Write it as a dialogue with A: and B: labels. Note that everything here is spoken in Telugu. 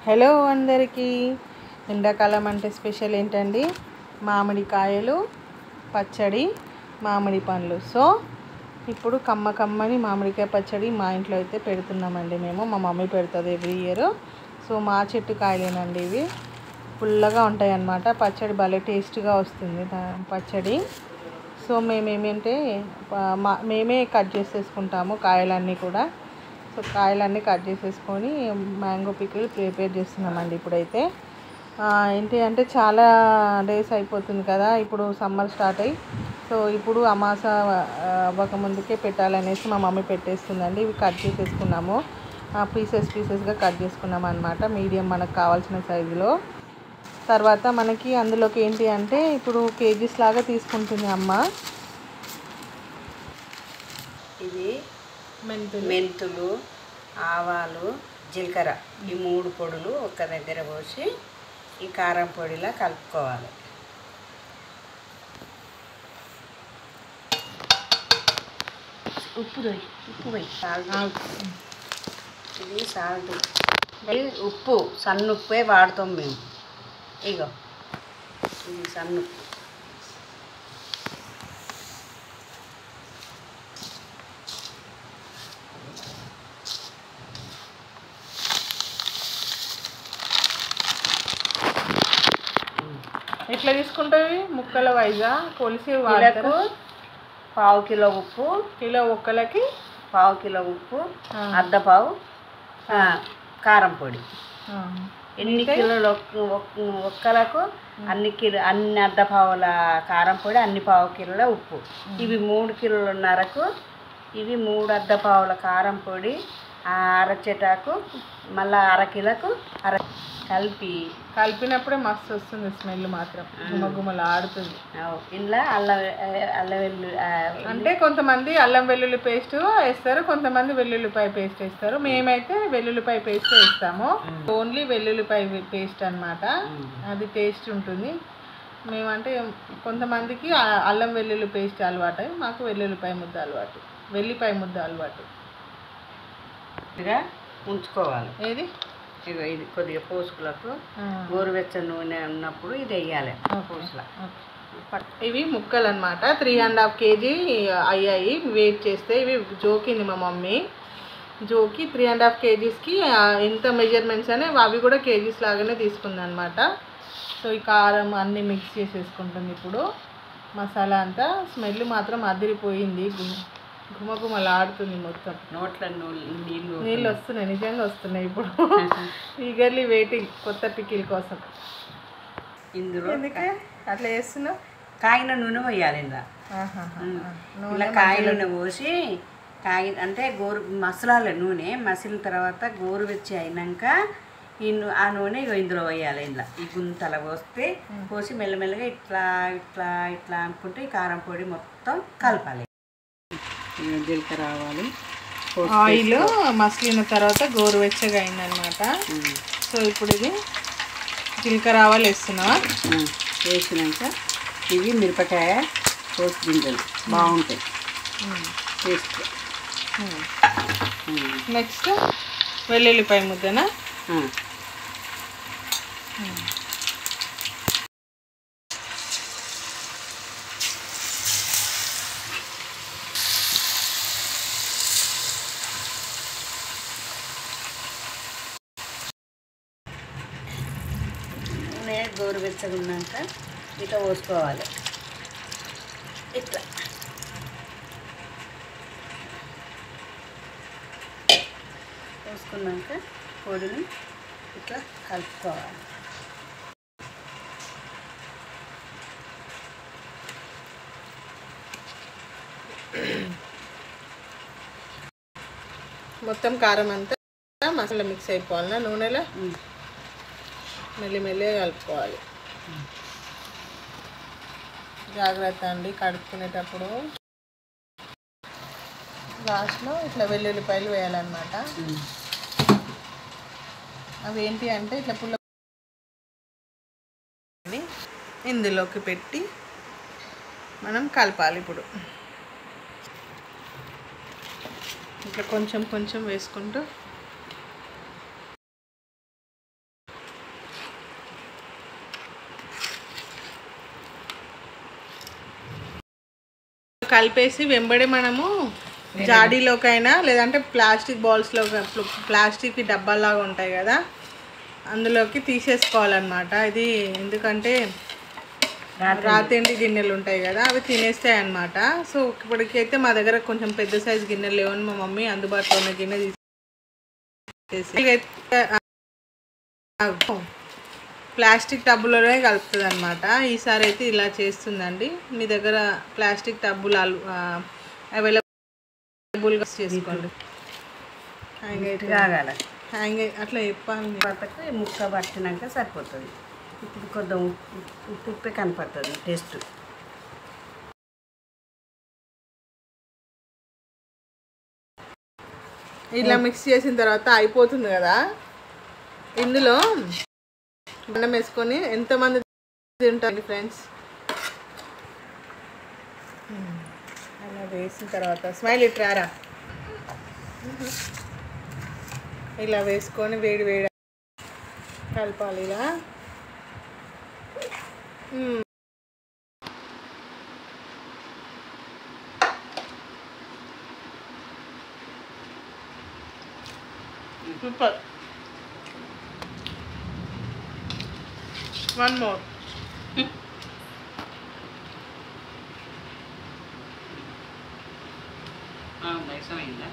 A: హలో అందరికీ. ఎండాకాలం అంటే స్పెషల్ ఏంటండి? మామిడికాయలు పచ్చడి, మామిడి పండ్లు. సో ఇప్పుడు కమ్మని మామిడికాయ పచ్చడి మా ఇంట్లో అయితే పెడుతున్నామండి మేము. మా మమ్మీ పెడుతుంది ఎవ్రీ ఇయర్. సో మా చెట్టు కాయలేనండి ఇవి. పుల్లగా ఉంటాయి అన్నమాట. పచ్చడి భలే టేస్ట్గా వస్తుంది పచ్చడి. సో మేమేమంటే మేమే కట్ చేసేసుకుంటాము కాయలన్నీ కూడా. సో కాయలన్నీ కట్ చేసేసుకొని మ్యాంగో పికిల్ ప్రిపేర్ చేస్తున్నామండి ఇప్పుడైతే. ఏంటి అంటే చాలా డేస్ అయిపోతుంది కదా, ఇప్పుడు సమ్మర్ స్టార్ట్ అయ్యి. సో ఇప్పుడు అమాస అవ్వకముందుకే పెట్టాలనేసి మా మమ్మీ పెట్టేస్తుందండి. ఇవి కట్ చేసేసుకున్నాము, పీసెస్గా కట్ చేసుకున్నాము అనమాట, మీడియం మనకు కావాల్సిన సైజులో. తర్వాత మనకి అందులోకి ఏంటి అంటే ఇప్పుడు కేజీస్ లాగా తీసుకుంటుంది అమ్మ.
B: ఇది మెంతులు, ఆవాలు, జీలకర్ర, ఈ 3 పొడులు ఒక దగ్గర పోసి ఈ కారం పొడిలా కలుపుకోవాలి. ఉప్పు పోయి ఇది సాల్ట్, ఉప్పు సన్నుప్పే వాడుతాం మేము. ఇగో ఇది సన్నుప్పు.
A: ఎట్లా తీసుకుంటావి? ముక్కల వైజా కొలిసి
B: వాళ్ళకు పావు కిలో ఉప్పు,
A: కిలో ఒక్కలకి
B: పావు కిలో ఉప్పు, అర్ధపావు కారం పొడి. ఎన్ని కిలోలు ఒక్కలకు అన్ని అర్ధపావుల కారం పొడి, అన్ని పావు కిలోల ఉప్పు. ఇవి 3 కిలోలన్నరకు, ఇవి 3 అర్ధపావుల కారం పొడి, అరచెటాకు, మళ్ళీ అరకిలకు
A: కలిపినప్పుడే మస్తు వస్తుంది స్మెల్, మాత్రం గుమగుమలు ఆడుతుంది.
B: ఇంట్లో అల్లం వెల్లుల్లి
A: అంటే కొంతమంది అల్లం వెల్లుల్లి పేస్ట్ వేస్తారు, కొంతమంది వెల్లుల్లిపాయ పేస్ట్ వేస్తారు. మేమైతే వెల్లుల్లిపాయ పేస్ట్ వేస్తాము. ఓన్లీ వెల్లుల్లిపాయ పేస్ట్ అన్నమాట, అది టేస్ట్ ఉంటుంది. మేమంటే కొంతమందికి అల్లం వెల్లుల్లి పేస్ట్ అలవాటు, మాకు వెల్లుల్లిపాయ ముద్ద అలవాటు, వెల్లిపాయ ముద్ద అలవాటు.
B: ఉంచుకోవాలి.
A: ఏది
B: ఇగో ఇది కొద్దిగా పోసుకులకు గోరువెచ్చని నూనె ఉన్నప్పుడు ఇది వేయాలి పోసుల.
A: ఇవి ముక్కలు అనమాట. 3.5 kg అయ్యాయి వెయిట్ చేస్తే. ఇవి జోకింది మా మమ్మీ, జోకి 3.5 kgsకి ఎంత మెజర్మెంట్స్ అని అవి కూడా కేజీస్ లాగానే తీసుకుంది అనమాట. సో ఈ కారం అన్నీ మిక్స్ చేసేసుకుంటుంది ఇప్పుడు. మసాలా అంతా స్మెల్ మాత్రం అదిరిపోయింది, గుమగుమలాడుతుంది మొత్తం.
B: నోట్ల
A: నీళ్ళు వస్తున్నాయి, నిజంగా వస్తున్నాయి ఇప్పుడు. ఈగర్లీ వెయిటింగ్ కొత్త పికిల్ కోసం.
B: ఇందులో
A: ఎందుకే అట్లా చేస్తున్నావు?
B: కాగిన నూనె పోయాలి. ఇలా కాగిన నూనె పోసి అంటే మసలాలి. నూనె మసిలిన తర్వాత గోరువెచ్చి అయినాక ఆ నూనె ఇందులో పోయాలి. ఇందులో ఈ గుంతల పోసి మెల్లమెల్లగా ఇట్లా ఇట్లా ఇట్లా అనుకుంటే ఈ కారం పొడి మొత్తం కలపాలి. జీలకర్ర ఆవాలు,
A: ఆయిల్ మసిలిన తర్వాత గోరువెచ్చగా అయిందనమాట. సో ఇప్పుడు ఇది జీలకర్ర ఆవాలు వేస్తున్నావా?
B: వేసినాక ఇవి మిరపకాయ కోసి గింజలు బాగుంటాయి టేస్ట్.
A: నెక్స్ట్ వెల్లుల్లిపాయ ముద్దనా?
B: గోరువెచ్చగా ఉన్నాక ఇట్లా పోసుకోవాలి. ఇట్లా పోసుకున్నాక పొడిని ఇట్లా కలుపుకోవాలి.
A: మొత్తం కారం అంతా మసాలా మిక్స్ అయిపోవాలన్నా నూనెలో మెల్లిమెల్లిగా కలుపుకోవాలి. జాగ్రత్త అండి, కడుక్కునేటప్పుడు లాస్ట్లో ఇట్లా వెల్లుల్లిపాయలు వేయాలన్నమాట. అవి ఏంటి అంటే ఇట్లా పుల్ల ఇందులోకి పెట్టి మనం కలపాలి. ఇప్పుడు ఇట్లా కొంచెం కొంచెం వేసుకుంటూ కలిపేసి వెంబడే మనము జాడీలోకైనా లేదంటే ప్లాస్టిక్ బాల్స్లో ప్లాస్టిక్ డబ్బాలాగా ఉంటాయి కదా అందులోకి తీసేసుకోవాలన్నమాట. ఇది ఎందుకంటే రాతిండి గిన్నెలు ఉంటాయి కదా అవి తినేస్తాయి అన్నమాట. సో ఇప్పటికైతే మా దగ్గర కొంచెం పెద్ద సైజు గిన్నెలు లేవని మా మమ్మీ అందుబాటులో ఉన్న గిన్నె తీసేసి ప్లాస్టిక్ టబ్బులోనే కలుపుతుంది అనమాట. ఈసారి అయితే ఇలా చేస్తుందండి. మీ దగ్గర ప్లాస్టిక్ టబ్బులు అవైలబుల్గా చేసుకోండి. హ్యాంగ్ అయితే హ్యాంగ్ అట్లా చెప్పాలి.
B: పక్కకు ముక్క పట్టినాక సరిపోతుంది. ఇప్పుడు కొంచెం ఉప్పే కనపడుతుంది టేస్ట్.
A: ఇలా మిక్స్ చేసిన తర్వాత అయిపోతుంది కదా. ఇందులో అన్నం వేసుకొని ఎంతమంది తింటారు ఫ్రెండ్స్. అలా వేసిన తర్వాత స్మైల్ ఇట్రారా ఇలా వేసుకొని వేడి వేడి కలపాలి ఇలా. సూపర్. One more.
B: ఇష్టమైందా?